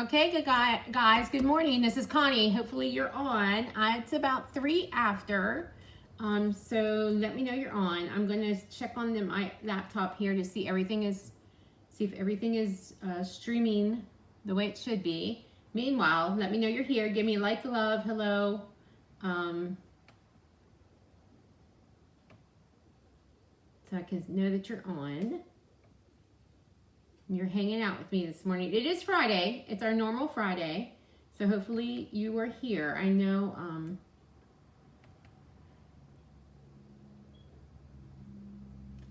Okay, good guys, good morning. This is Connie. Hopefully you're on. It's about 3 after. So let me know you're on. I'm going to check on my laptop here to see if everything is streaming the way it should be. Meanwhile, let me know you're here. Give me a like, love, hello. So I can know that you're on. You're hanging out with me this morning. It is Friday. It's our normal Friday. So hopefully you were here. I know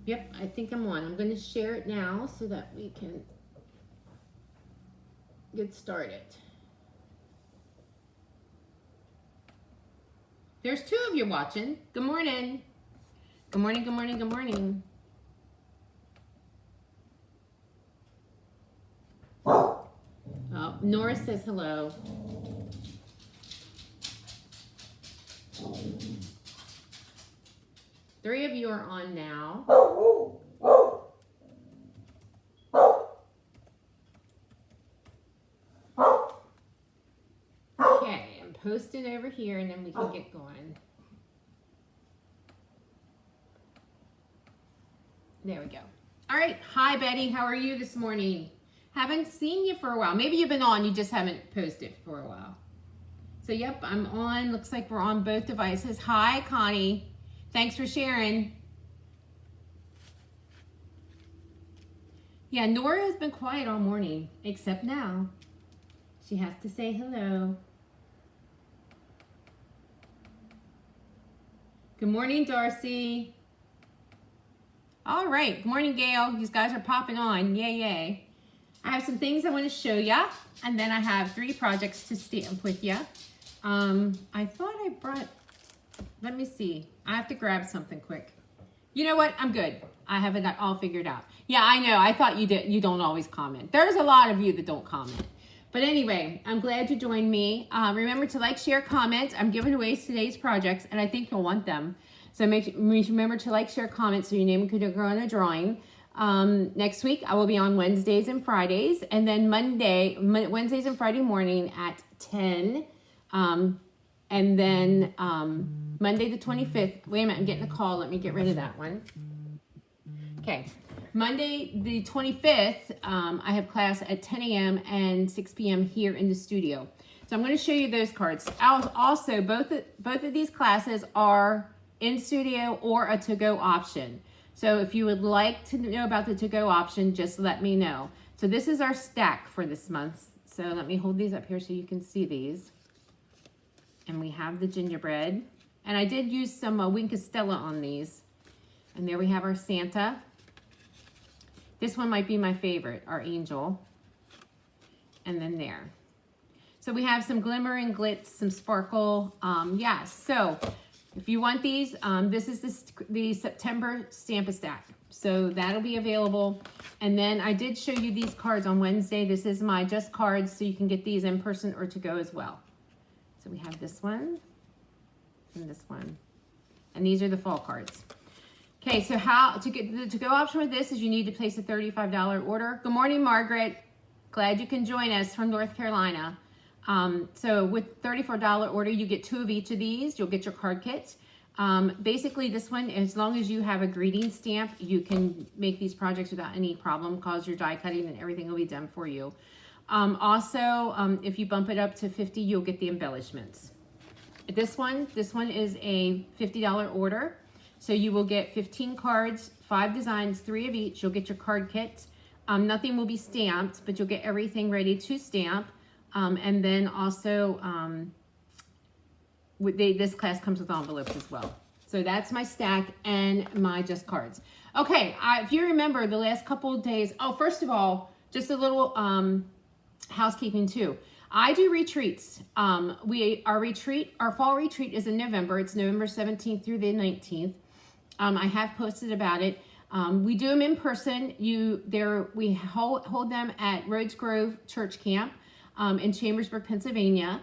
yep, I think I'm on. I'm going to share it now so that we can get started. There's 2 of you watching. Good morning. Good morning, good morning, good morning. Oh, Nora says hello. Three of you are on now. Okay, I'm posted over here and then we can get going. There we go. All right. Hi, Betty. How are you this morning? Haven't seen you for a while. Maybe you've been on, you just haven't posted for a while. So, yep, I'm on. Looks like we're on both devices. Hi, Connie. Thanks for sharing. Yeah, Nora has been quiet all morning, except now. She has to say hello. Good morning, Darcy. All right. Good morning, Gail. These guys are popping on. Yay, yay. I have some things I want to show you, and then I have 3 projects to stamp with you. I thought I brought, let me see. I have to grab something quick. You know what? I'm good. I have it all figured out. Yeah, I know. I thought you did. You don't always comment. There's a lot of you that don't comment. But anyway, I'm glad you joined me. Remember to like, share, comment. I'm giving away today's projects, and I think you'll want them. So remember to like, share, comment so your name could go on a drawing. Next week, I will be on Wednesdays and Fridays, and then Wednesdays and Friday morning at 10. And then Monday the 25th. Wait a minute, I'm getting a call. Let me get rid of that one. Okay. Monday the 25th, I have class at 10 a.m. and 6 p.m. here in the studio. So I'm going to show you those cards. Also, both of these classes are in studio or a to-go option. So if you would like to know about the to-go option, just let me know. So this is our stack for this month. So let me hold these up here so you can see these. And we have the gingerbread. And I did use some Wink Estella on these. And there we have our Santa. This one might be my favorite, our angel. And then there. So we have some glimmer and glitz, some sparkle. Yeah, so if you want these, this is the September Stamp-A-Stack. So that'll be available. And then I did show you these cards on Wednesday. This is my just cards, so you can get these in person or to go as well. So we have this one and this one. And these are the fall cards. Okay, so how to get the to-go option with this is you need to place a $35 order. Good morning, Margaret. Glad you can join us from North Carolina. So with $34 order, you get 2 of each of these. You'll get your card kits. Basically, this one, as long as you have a greeting stamp, you can make these projects without any problem, cause your die cutting and everything will be done for you. Also, if you bump it up to 50, you'll get the embellishments. This one is a $50 order. So you will get 15 cards, 5 designs, 3 of each. You'll get your card kits. Nothing will be stamped, but you'll get everything ready to stamp. And then also, this class comes with envelopes as well. So that's my stack and my just cards. Okay, if you remember the last couple of days, first of all, just a little housekeeping too. I do retreats. Our fall retreat is in November. It's November 17th through the 19th. I have posted about it. We do them in person. We hold them at Rhodes Grove Church Camp in Chambersburg, Pennsylvania.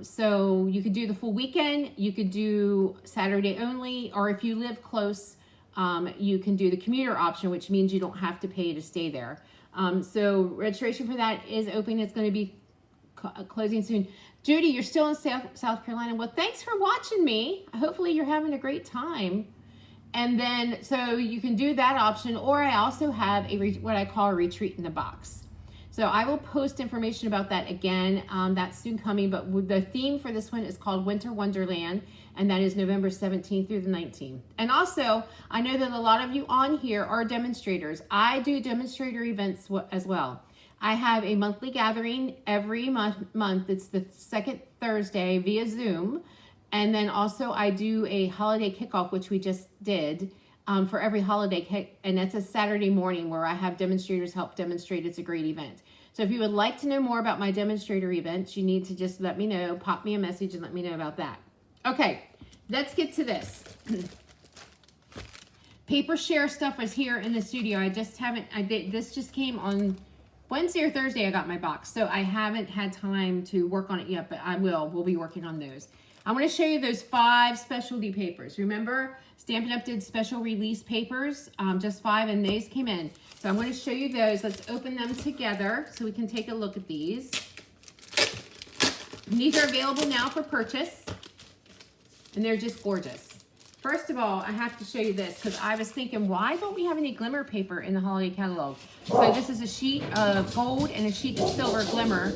So you could do the full weekend, you could do Saturday only, or if you live close, you can do the commuter option, which means you don't have to pay to stay there. So registration for that is open. It's going to be closing soon. Judy, you're still in South Carolina. Well, thanks for watching me. Hopefully you're having a great time. And then, so you can do that option, or I also have what I call a retreat in the box. So I will post information about that again. That's soon coming, but the theme for this one is called Winter Wonderland, and that is November 17th through the 19th. And also, I know that a lot of you on here are demonstrators. I do demonstrator events as well. I have a monthly gathering every month. It's the second Thursday via Zoom. And then also I do a holiday kickoff, which we just did for every holiday. And that's a Saturday morning where I have demonstrators help demonstrate. It's a great event. So if you would like to know more about my demonstrator events, you need to just let me know, pop me a message and let me know about that. Okay, let's get to this. Paper share stuff was here in the studio. This just came on Wednesday or Thursday. I got my box. So I haven't had time to work on it yet, but I will. We'll be working on those. I want to show you those 5 specialty papers. Remember, Stampin' Up! Did special release papers, just 5, and these came in. So I'm going to show you those. Let's open them together so we can take a look at these. These are available now for purchase, and they're just gorgeous. First of all, I have to show you this because I was thinking, why don't we have any glimmer paper in the holiday catalog? So this is a sheet of gold and a sheet of silver glimmer,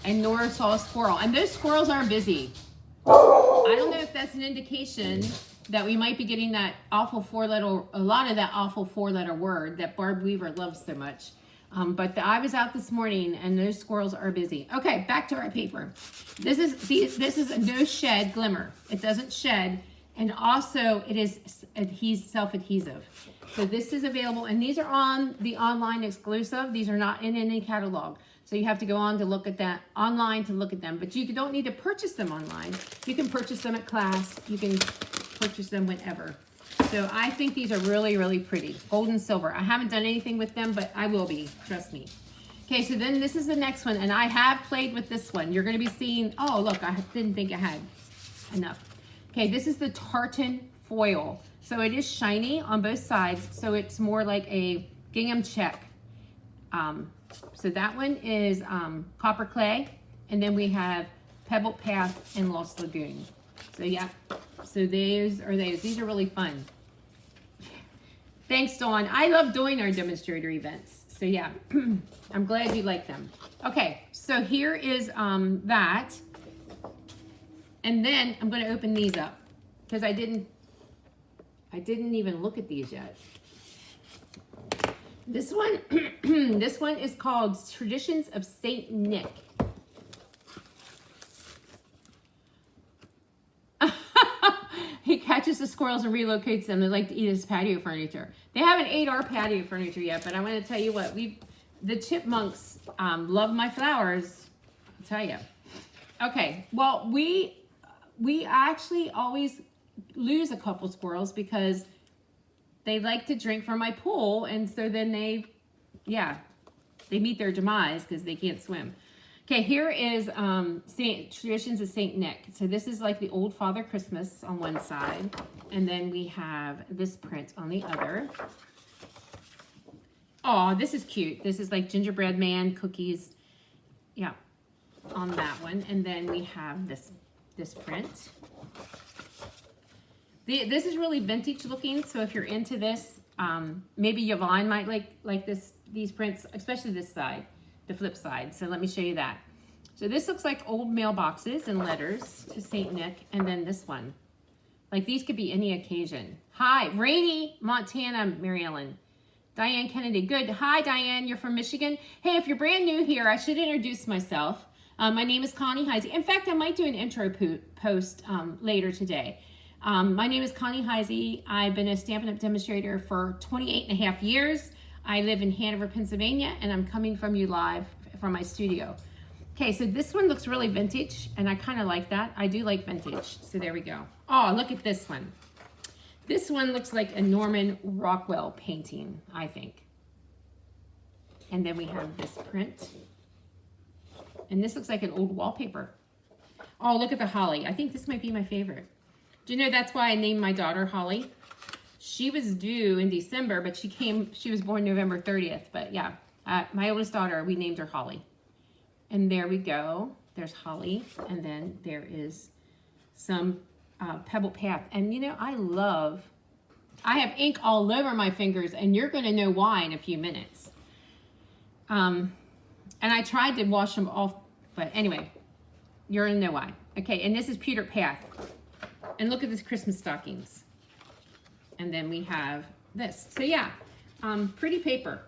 and Nora saw a squirrel, and those squirrels are busy. I don't know if that's an indication that we might be getting that awful a lot of that awful 4-letter word that Barb Weaver loves so much. But I was out this morning and those squirrels are busy. Okay, back to our paper. This is a no shed glimmer. It doesn't shed, and also it is self-adhesive. So this is available, and these are on the online exclusive. These are not in any catalog. So you have to go on to look at that online to look at them, but you don't need to purchase them online. You can purchase them at class. You can purchase them whenever. So I think these are really, really pretty. Gold and silver. I haven't done anything with them, but I will be, trust me. Okay, so then this is the next one, and I have played with this one. You're gonna be seeing, oh look, I didn't think I had enough. Okay, this is the tartan foil. So it is shiny on both sides, so it's more like a gingham check. So that one is Copper Clay, and then we have Pebble Path and Lost Lagoon. So yeah, so those are those. These are really fun. Thanks, Dawn. I love doing our demonstrator events. So yeah, I'm glad you like them. Okay, so here is that. And then I'm going to open these up because I didn't even look at these yet. This one, this one is called Traditions of Saint Nick. He catches the squirrels and relocates them. They like to eat his patio furniture. They haven't ate our patio furniture yet, but I want to tell you what, the chipmunks love my flowers. I'll tell you. Okay, well, we actually always lose a couple squirrels because they like to drink from my pool, and so then they meet their demise because they can't swim. Okay, here is Traditions of Saint Nick. So this is like the old Father Christmas on one side, and then we have this print on the other. Oh, this is cute. This is like gingerbread man cookies, yeah, on that one. And then we have this print. This is really vintage looking, so if you're into this, maybe Yvonne might like these prints, especially this side, the flip side. So let me show you that. So this looks like old mailboxes and letters to Saint Nick, and then this one. Like these could be any occasion. Hi, rainy Montana, Mary Ellen. Diane Kennedy, good. Hi, Diane, you're from Michigan. Hey, if you're brand new here, I should introduce myself. My name is Connie Heisey. In fact, I might do an intro post later today. My name is Connie Heisey. I've been a Stampin' Up! Demonstrator for 28.5 years. I live in Hanover, Pennsylvania, and I'm coming from you live from my studio. Okay, so this one looks really vintage, and I kind of like that. I do like vintage, so there we go. Oh, look at this one. This one looks like a Norman Rockwell painting, I think. And then we have this print. And this looks like an old wallpaper. Oh, look at the holly. I think this might be my favorite. Do you know that's why I named my daughter Holly? She was due in December, but she was born November 30th. But yeah, my oldest daughter, we named her Holly. And there we go. there's holly, and then there is some pebble path. And you know, I have ink all over my fingers, and you're going to know why in a few minutes. And I tried to wash them off, but anyway, you're going to know why. Okay, and this is Peter Path. And look at this Christmas stockings. And then we have this. So yeah, pretty paper.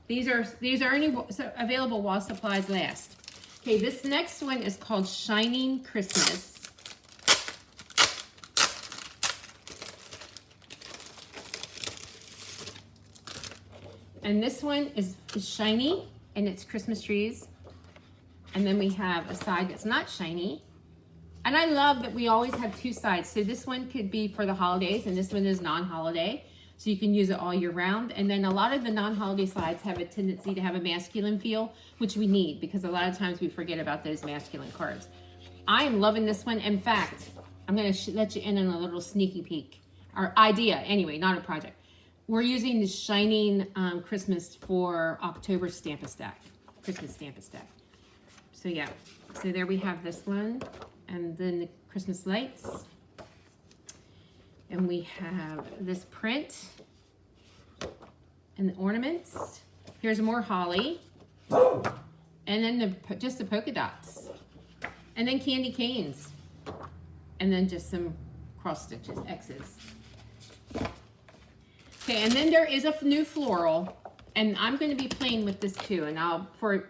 These are only available while supplies last. Okay, this next one is called Shining Christmas. And this one is shiny, and it's Christmas trees. And then we have a side that's not shiny. And I love that we always have two sides. So this one could be for the holidays, and this one is non-holiday. So you can use it all year round. And then a lot of the non-holiday sides have a tendency to have a masculine feel, which we need, because a lot of times we forget about those masculine cards. I am loving this one. In fact, I'm going to let you in on a little sneaky peek. Our idea, anyway, not a project. We're using the Shining Christmas for October Stamp-A-Stack, Christmas Stamp-A-Stack. So yeah, so there we have this one, and then the Christmas lights. And we have this print and the ornaments. Here's more holly. And then just the polka dots. And then candy canes. And then just some cross stitches, X's. Okay, and then there is a new floral. And I'm going to be playing with this too. And I'll, for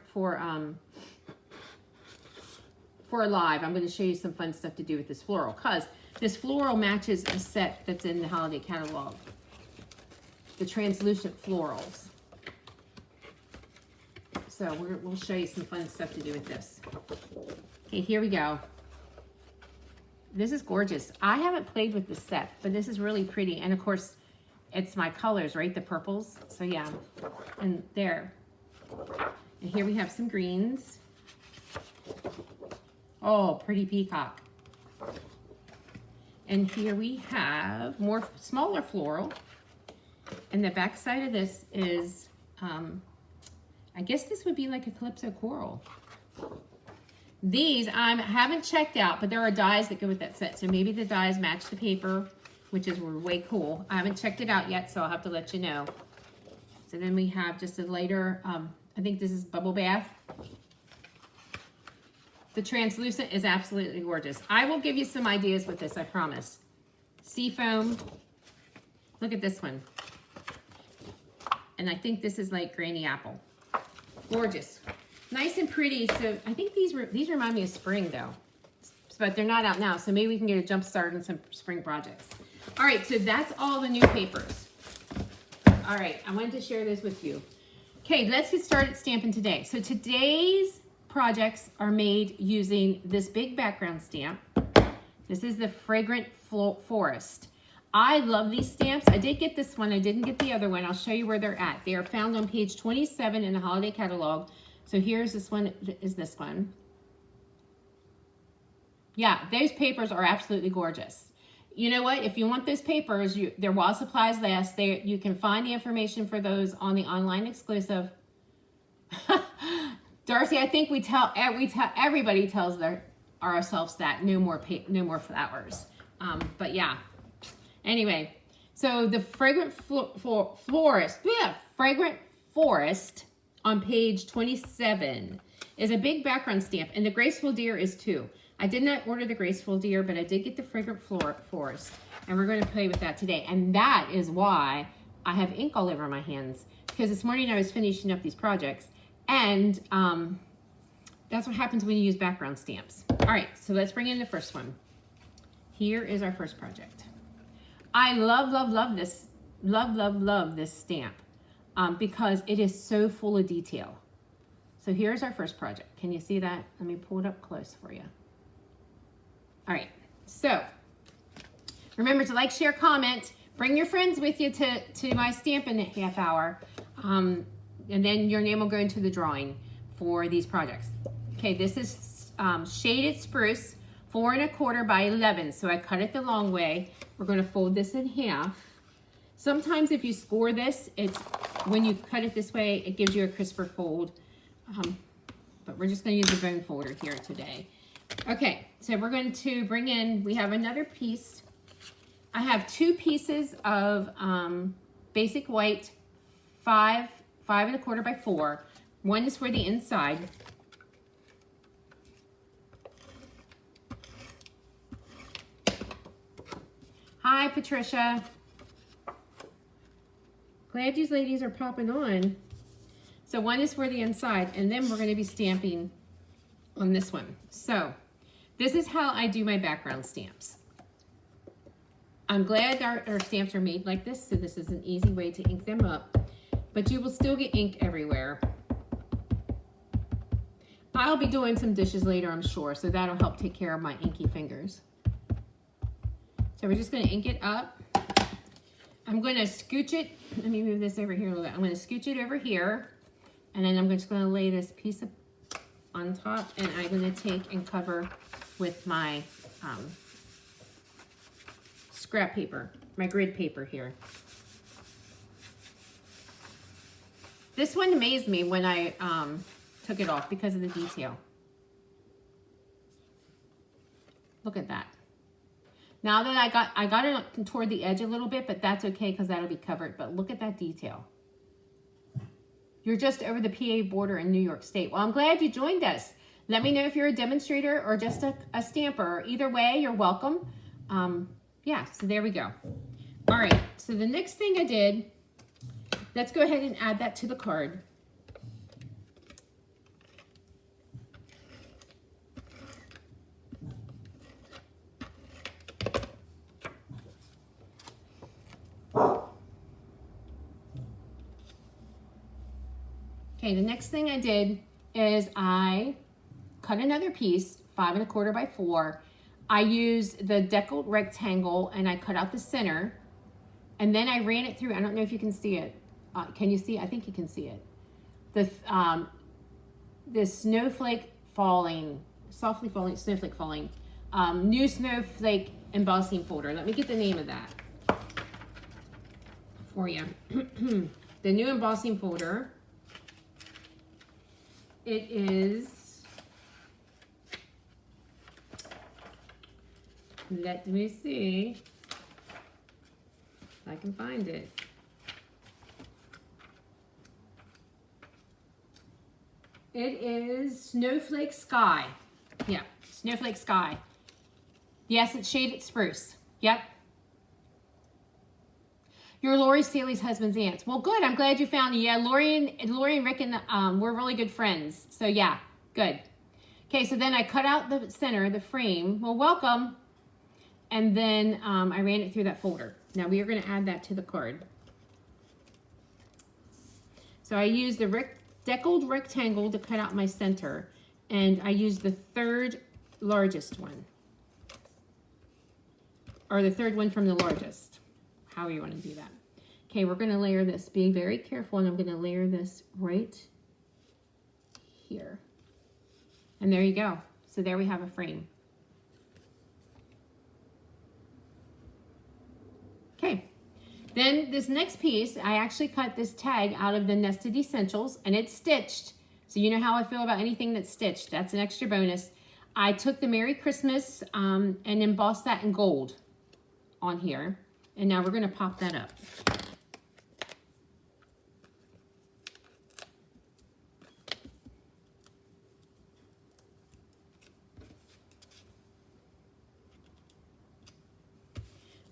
live, I'm going to show you some fun stuff to do with this floral. Because this floral matches a set that's in the holiday catalog. The translucent florals. So we'll show you some fun stuff to do with this. Okay, here we go. This is gorgeous. I haven't played with this set, but this is really pretty. And of course, it's my colors, right? The purples. So yeah, and there. And here we have some greens. Oh, pretty peacock. And here we have more smaller floral. And the back side of this is, I guess this would be like a Calypso coral. These I haven't checked out, but there are dies that go with that set. So maybe the dies match the paper, which is way cool. I haven't checked it out yet, so I'll have to let you know. So then we have just a lighter, I think this is Bubble Bath. The translucent is absolutely gorgeous. I will give you some ideas with this, I promise. Seafoam. Look at this one. And I think this is like Granny Apple. Gorgeous. Nice and pretty. So I think these remind me of spring though. But they're not out now, so maybe we can get a jump start on some spring projects. All right, so that's all the new papers. All right, I wanted to share this with you. Okay, let's get started stamping today. So today's projects are made using this big background stamp. This is the Fragrant Forest. I love these stamps. I did get this one. I didn't get the other one. I'll show you where they're at. They are found on page 27 in the holiday catalog. So here's this one, is this one. Yeah, those papers are absolutely gorgeous. You know what? If you want those papers, they're while supplies last. You can find the information for those on the online exclusive. Darcy, I think everybody tells ourselves that no more flowers. But yeah. Anyway, so the Fragrant Fragrant Forest on page 27 is a big background stamp, and the Graceful Deer is too. I did not order the Graceful Deer, but I did get the Fragrant Forest, and we're going to play with that today. And that is why I have ink all over my hands, because this morning I was finishing up these projects, and that's what happens when you use background stamps. All right, so let's bring in the first one. Here is our first project. I love this, love this stamp because it is so full of detail. So here's our first project. Can you see that? Let me pull it up close for you. All right, so remember to like, share, comment, bring your friends with you to my stamping half hour, and then your name will go into the drawing for these projects. Okay, this is Shaded Spruce, 4 1/4 by 11. So I cut it the long way. We're going to fold this in half. Sometimes if you score this, when you cut it this way, it gives you a crisper fold. but we're just going to use the bone folder here today. Okay, so we're going to bring in, we have another piece. I have 2 pieces of basic white, 5 1/4 by 4. One is for the inside. Hi, Patricia. Glad you ladies are popping on. So one is for the inside, and then we're going to be stamping on this one. So this is how I do my background stamps. I'm glad our stamps are made like this, so this is an easy way to ink them up, but you will still get ink everywhere. I'll be doing some dishes later, I'm sure, so that'll help take care of my inky fingers. So we're just going to ink it up. I'm going to scooch it. Let me move this over here a little bit. I'm going to scooch it over here, and then I'm just going to lay this piece on top, and I'm going to take and cover with my scrap paper, my grid paper here. This one amazed me when I took it off because of the detail. Look at that. Now that I got it toward the edge a little bit, but that's okay because that'll be covered. But look at that detail. You're just over the PA border in New York State. Well, I'm glad you joined us. Let me know if you're a demonstrator or just a stamper. Either way, you're welcome. Yeah, so there we go. All right, so the next thing I did, let's go ahead and add that to the card. Okay, the next thing I did is I cut another piece, 5 1/4 by 4. I used the deckled rectangle and I cut out the center, and then I ran it through. I don't know if you can see it. Can you see? I think you can see it. The snowflake falling, softly falling, snowflake falling, new snowflake embossing folder. Let me get the name of that for you. The new embossing folder. It is, let me see if I can find it. It is Snowflake Sky. Yeah, Snowflake Sky. Yes, it's shaded spruce. Yep. You're Lori Staley's husband's aunt. Well, good. I'm glad you found it. Yeah, Lori and Rick and we're really good friends. So yeah, good. Okay, so then I cut out the center, the frame. Well, welcome. And then I ran it through that folder. Now we are going to add that to the card. So I used the deckled rectangle to cut out my center, and I used the 3rd largest one, or the 3rd one from the largest. However you want to do that. Okay, we're going to layer this. Be very careful, and I'm going to layer this right here. And there you go. So there we have a frame. Okay, then this next piece, I actually cut this tag out of the Nested Essentials, and it's stitched. So you know how I feel about anything that's stitched. That's an extra bonus. I took the Merry Christmas and embossed that in gold on here. And now we're going to pop that up.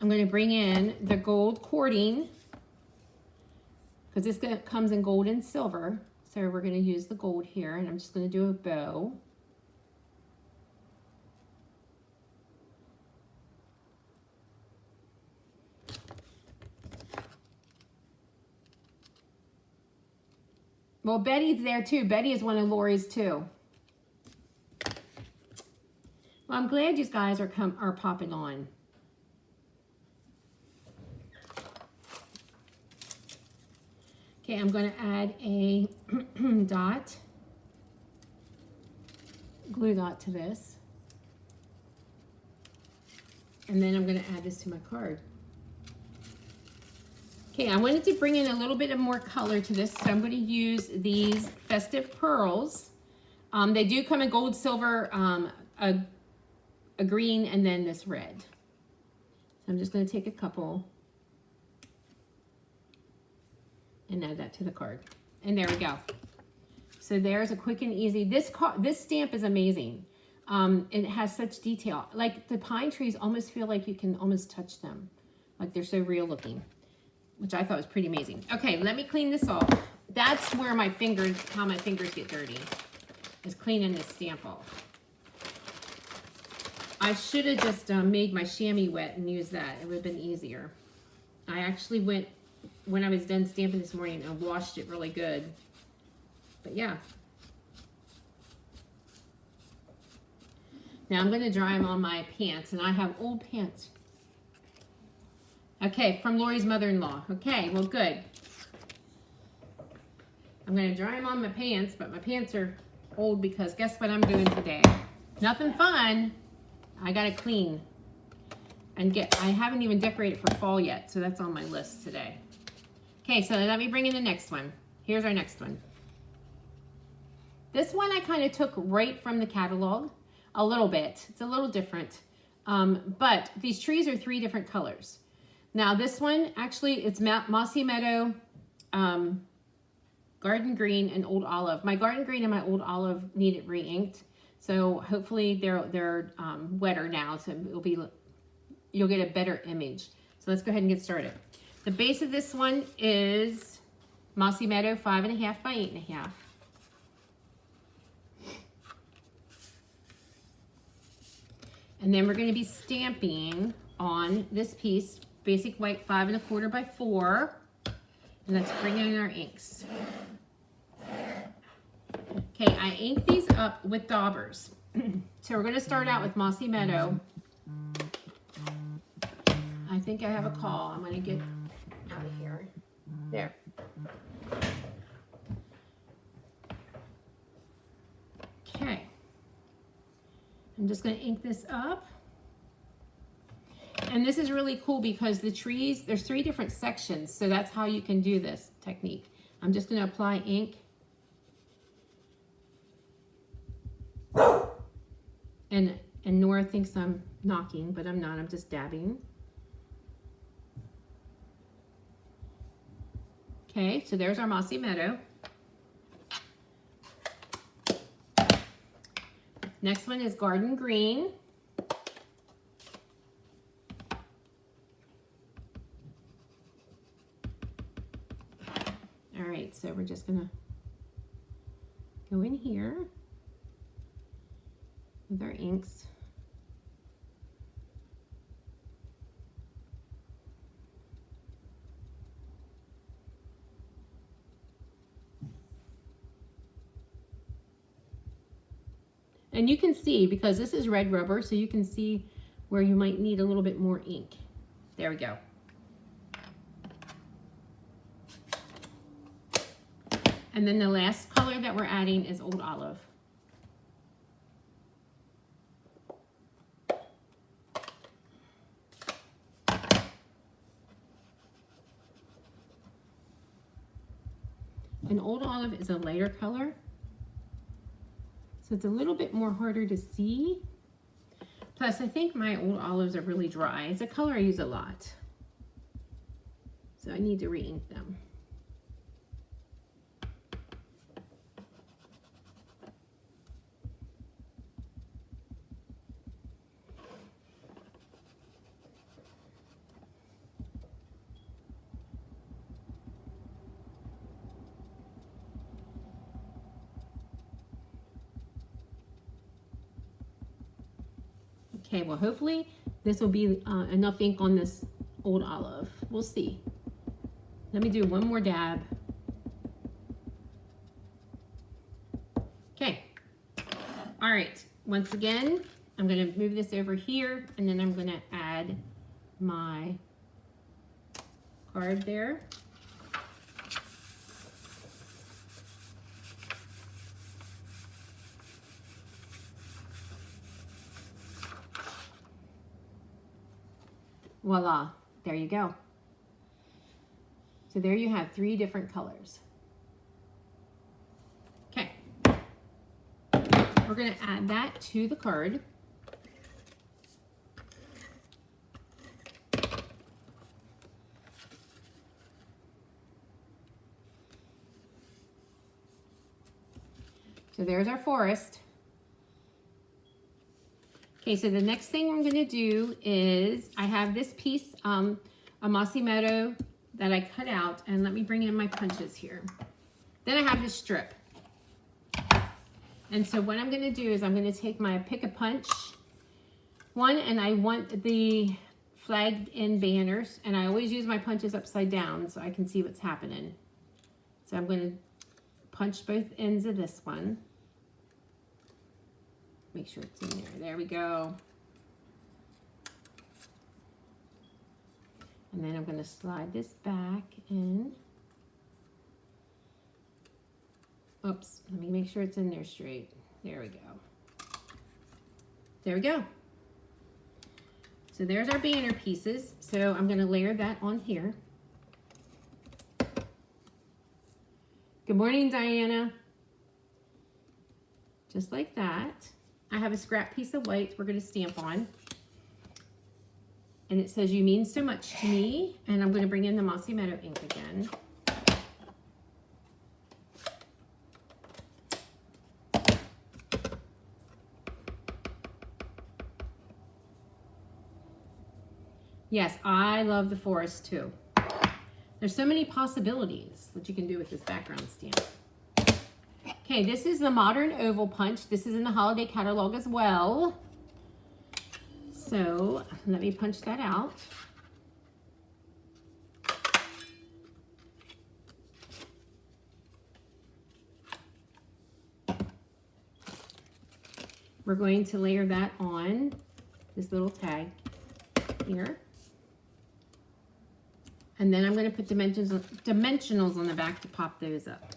I'm going to bring in the gold cording, because this comes in gold and silver. So we're going to use the gold here, and I'm just going to do a bow. Well, Betty's there too. Betty is one of Lori's too. Well, I'm glad you guys are popping on. Okay, I'm going to add a dot, glue dot to this. And then I'm going to add this to my card. Okay, I wanted to bring in a little bit of more color to this, so I'm going to use these Festive Pearls. They do come in gold, silver, a green, and then this red. So I'm just going to take a couple and add that to the card. And there we go. So there's a quick and easy. This stamp is amazing. It has such detail. Like the pine trees almost feel like you can almost touch them. Like they're so real looking, which I thought was pretty amazing. Okay, let me clean this off. That's where my fingers, how my fingers get dirty, is cleaning this stamp off. I should have just made my chamois wet and used that. It would have been easier. I actually went, when I was done stamping this morning, and washed it really good. But yeah. Now I'm going to dry them on my pants, and I have old pants. Okay, from Lori's mother-in-law. Okay, well, good. I'm going to dry them on my pants, but my pants are old because guess what I'm doing today? Nothing fun. I got to clean and I haven't even decorated for fall yet, so that's on my list today. Okay, so let me bring in the next one. Here's our next one. This one I kind of took right from the catalog a little bit. It's a little different, but these trees are 3 different colors. Now this one, actually, it's Mossy Meadow, Garden Green, and Old Olive. My Garden Green and my Old Olive needed re-inked, so hopefully they're wetter now, so you'll get a better image. So let's go ahead and get started. The base of this one is Mossy Meadow 5.5 by 8.5. And then we're going to be stamping on this piece, basic white 5 1/4 by 4. And let's bring in our inks. Okay, I ink these up with daubers. So we're going to start out with Mossy Meadow. I think I have a call. I'm going to get out of here. There. Okay. I'm just going to ink this up. And this is really cool because the trees, there's 3 different sections, so that's how you can do this technique. I'm just going to apply ink. And Nora thinks I'm knocking, but I'm not. I'm just dabbing. Okay, so there's our Mossy Meadow. Next one is Garden Green. All right, so we're just gonna go in here with our inks. And you can see, because this is red rubber, so you can see where you might need a little bit more ink. There we go. And then the last color that we're adding is Old Olive. And Old Olive is a lighter color. So it's a little bit more harder to see. Plus, I think my Old Olives are really dry. It's a color I use a lot. So I need to re-ink them. Okay, well, hopefully this will be enough ink on this Old Olive. We'll see. Let me do one more dab. Okay. All right. Once again, I'm going to move this over here, and then I'm going to add my card there. Voila, there you go. So there you have 3 different colors. Okay. we're going to add that to the card. So there's our forest. Okay, so the next thing I'm going to do is I have this piece, a mossy meadow that I cut out, and let me bring in my punches here. Then I have this strip. And so what I'm going to do is I'm going to take my pick a punch one, and I want the flagged in banners, and I always use my punches upside down so I can see what's happening. So I'm going to punch both ends of this one. Make sure it's in there. There we go. And then I'm going to slide this back in. Oops, let me make sure it's in there straight. There we go. There we go. So there's our banner pieces. So I'm going to layer that on here. Good morning, Diana. Just like that. I have a scrap piece of white we're going to stamp on. And it says, "You mean so much to me." And I'm going to bring in the Mossy Meadow ink again. Yes, I love the forest too. There's so many possibilities that you can do with this background stamp. Okay, this is the Modern Oval Punch. This is in the holiday catalog as well. So let me punch that out. We're going to layer that on this little tag here. And then I'm going to put dimensionals on the back to pop those up.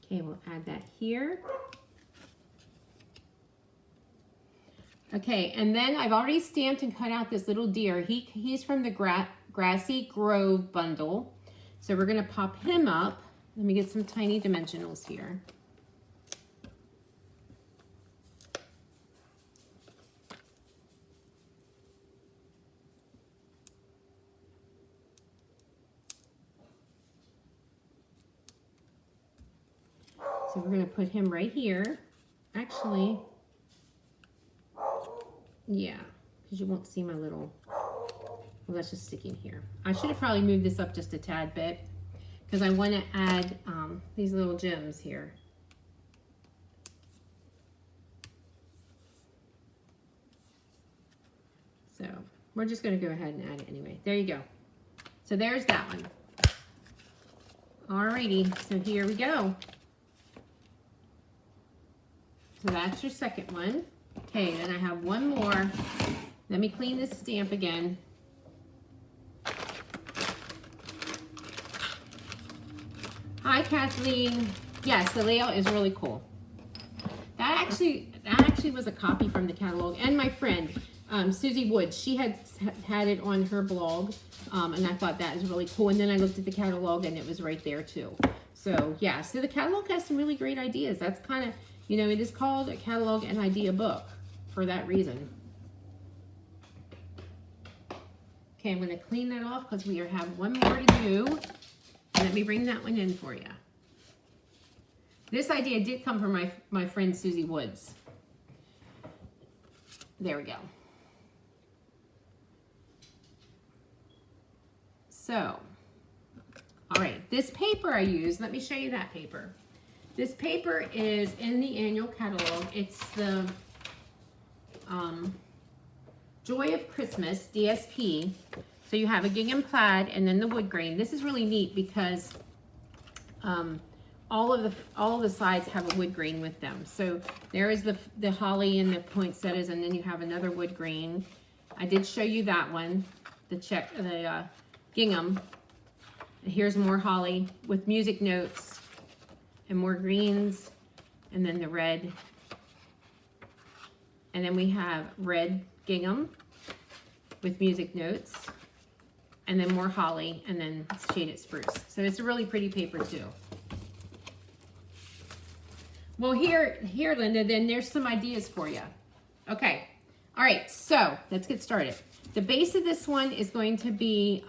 Okay, we'll add that here. Okay, and then I've already stamped and cut out this little deer. He's from the Grassy Grove bundle. So we're going to pop him up. Let me get some tiny dimensionals here. So we're going to put him right here. Actually, yeah, because you won't see my little, well, that's just sticking here. I should have probably moved this up just a tad bit because I want to add these little gems here. So we're just going to go ahead and add it anyway. There you go. So there's that one. Alrighty, so here we go. So that's your second one. Okay, then I have one more. Let me clean this stamp again. Hi, Kathleen. Yes, the layout is really cool. That actually was a copy from the catalog. And my friend, Susie Woods, she had it on her blog, and I thought that was really cool. And then I looked at the catalog, and it was right there too. So yeah, so the catalog has some really great ideas. That's kind of, you know, it is called a catalog and idea book for that reason. Okay, I'm going to clean that off because we have one more to do. Let me bring that one in for you. This idea did come from my friend Susie Woods. There we go. So, all right, this paper I use, let me show you that paper. This paper is in the annual catalog. It's the Joy of Christmas, DSP. So you have a gingham plaid and then the wood grain. This is really neat because all of the sides have a wood grain with them. So there is the holly and the poinsettias, and then you have another wood grain. I did show you that one, the gingham. And here's more holly with music notes and more greens, and then the red. And then we have red gingham. with music notes, and then more holly, and then shaded spruce. So it's a really pretty paper too. Well, here, Linda, then there's some ideas for you. Okay, all right, so let's get started. The base of this one is going to be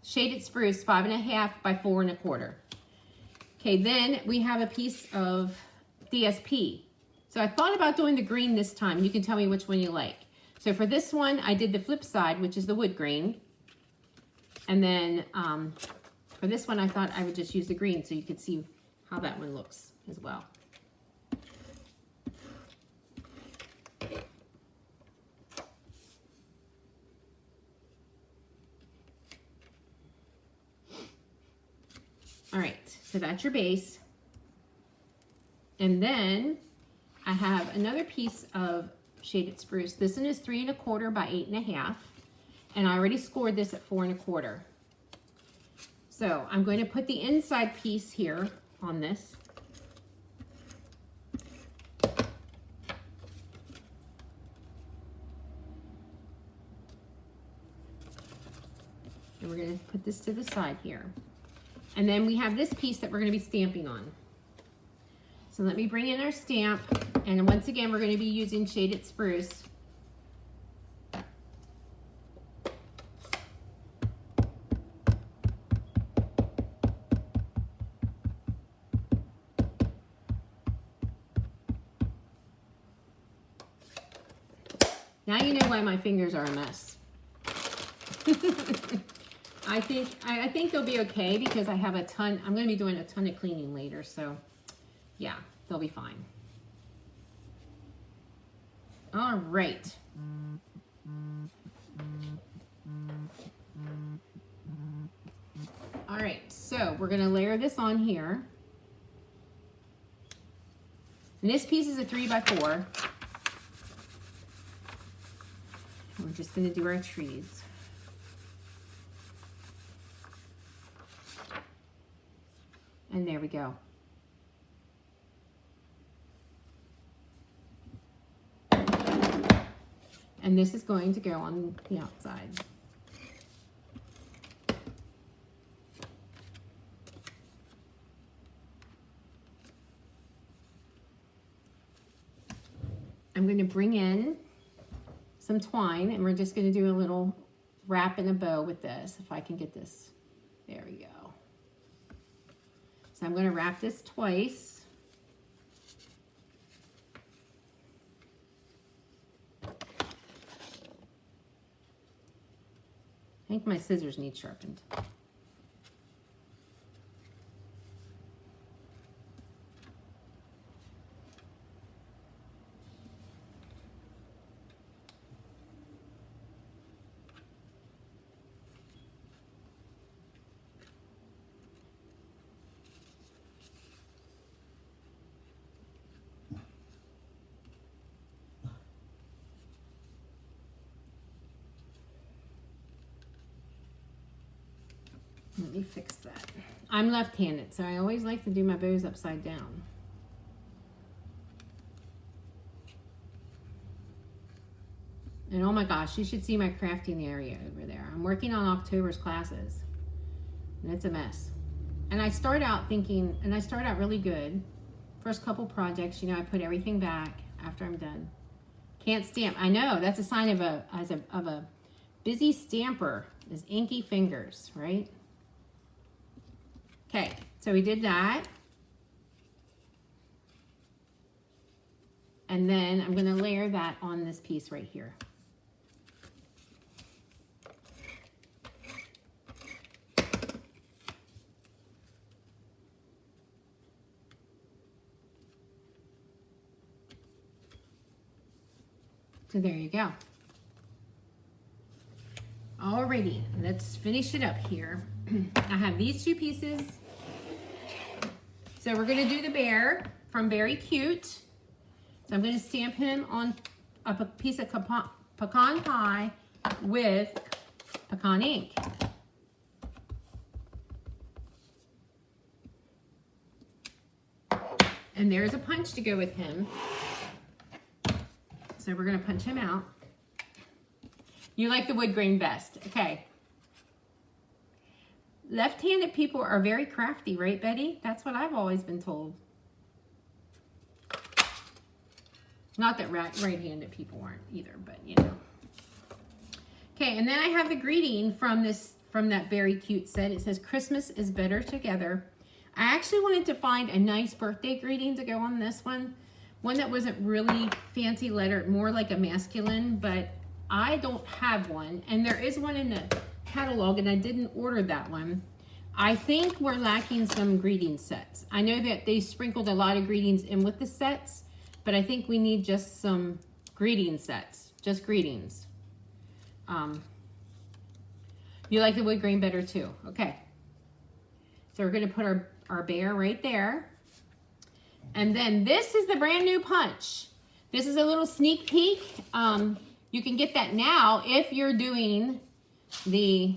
shaded spruce, 5.5 by 4 1/4. Okay, then we have a piece of DSP. So I thought about doing the green this time. You can tell me which one you like. So for this one, I did the flip side, which is the wood grain. And then for this one, I thought I would just use the green so you could see how that one looks as well. All right, so that's your base. And then I have another piece of shaded spruce. This one is 3 1/4 by 8 1/2. And I already scored this at 4 1/4. So I'm going to put the inside piece here on this. And we're going to put this to the side here. And then we have this piece that we're going to be stamping on. So let me bring in our stamp. And once again, we're going to be using shaded spruce. Now you know why my fingers are a mess. I think they'll be okay because I have a ton. I'm going to be doing a ton of cleaning later, so yeah, they'll be fine. All right. All right, so we're going to layer this on here. And this piece is a 3 by 4. We're just going to do our trees. And there we go. And this is going to go on the outside. I'm going to bring in some twine, and we're just going to do a little wrap and a bow with this, if I can get this. There we go. So I'm going to wrap this twice. I think my scissors need sharpened. Let me fix that. I'm left-handed, so I always like to do my bows upside down. And oh my gosh, you should see my crafting area over there. I'm working on October's classes, and it's a mess. And I start out thinking, and I start out really good. First couple projects, you know, I put everything back after I'm done. Can't stamp. I know, that's a sign of a busy stamper, is inky fingers, right? Okay, so we did that. And then I'm going to layer that on this piece right here. So there you go. Alrighty, let's finish it up here. I have these two pieces. So we're going to do the bear from Very Cute. So I'm going to stamp him on a piece of pecan pie with pecan ink. And there's a punch to go with him. So we're going to punch him out. You like the wood grain best. Okay. Left-handed people are very crafty, right, Betty? That's what I've always been told. Not that right-handed people aren't either, but you know. Okay, and then I have the greeting from that very cute set. It says, Christmas is better together. I actually wanted to find a nice birthday greeting to go on this one. One that wasn't really fancy lettered, more like a masculine, but I don't have one. And there is one in the catalog, and I didn't order that one. I think we're lacking some greeting sets. I know that they sprinkled a lot of greetings in with the sets, but I think we need just some greeting sets, just greetings. You like the wood grain better too. Okay. So we're going to put our bear right there. And then this is the brand new punch. This is a little sneak peek. You can get that now if you're doing the,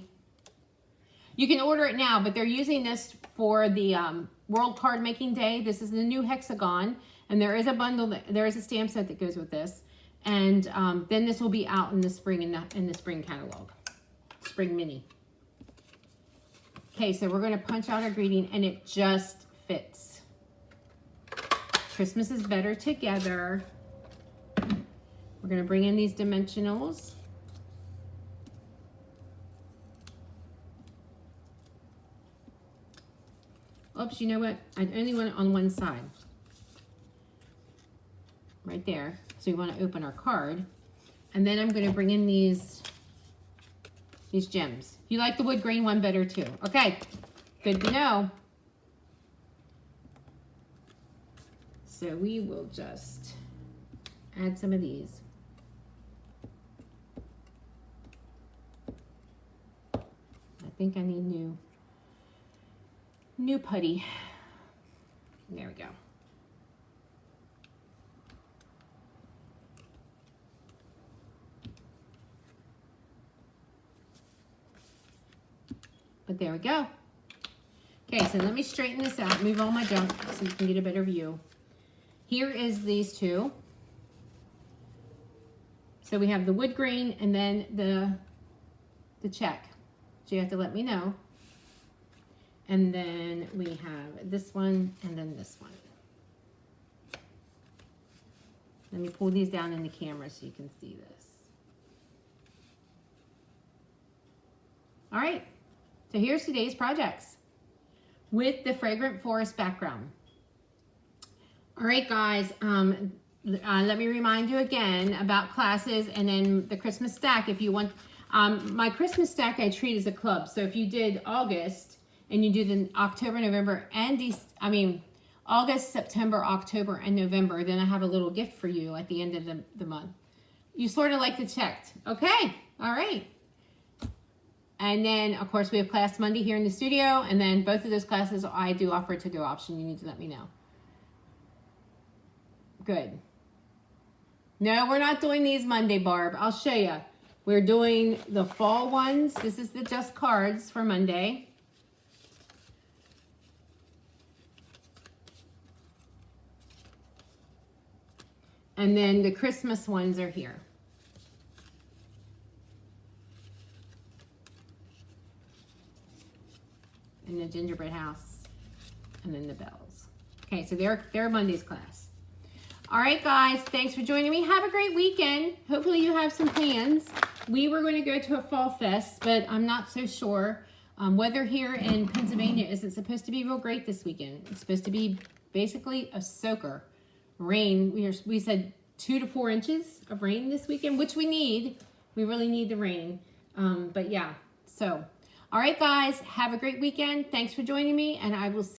you can order it now, but they're using this for the World Card Making Day. This is the new hexagon, and there is a bundle, there is a stamp set that goes with this. And then this will be out in the spring, in the spring catalog, spring mini. Okay, so we're gonna punch out our greeting, and it just fits. Christmas is better together. We're gonna bring in these dimensionals. Oops, you know what? I only want it on one side. Right there. So we want to open our card. And then I'm going to bring in these gems. You like the wood grain one better too. Okay, good to know. So we will just add some of these. I think I need new putty. There we go. But there we go. Okay, so let me straighten this out, move all my junk so you can get a better view. Here is these two. So we have the wood grain and then the check. So you have to let me know. And then we have this one and then this one. Let me pull these down in the camera so you can see this. All right, so here's today's projects with the Fragrant Forest background. All right, guys, let me remind you again about classes and then the Christmas stack. If you want, my Christmas stack I treat as a club. So if you did August, and you do the October, November, and August, September, October, and November, then I have a little gift for you at the end of the month. You sort of like the checked. Okay, all right. And then, of course, we have class Monday here in the studio, and then both of those classes I do offer a to-go option. You need to let me know. Good. No, we're not doing these Monday, Barb. I'll show you. We're doing the fall ones. This is the just cards for Monday. And then the Christmas ones are here. And the gingerbread house. And then the bells. Okay, so they're Monday's class. All right, guys, thanks for joining me. Have a great weekend. Hopefully you have some plans. We were going to go to a fall fest, but I'm not so sure. Weather here in Pennsylvania isn't supposed to be real great this weekend. It's supposed to be basically a soaker. Rain, we said 2 to 4 inches of rain this weekend, which we need. We really need the rain. But yeah, so, all right, guys, have a great weekend. Thanks for joining me, and I will see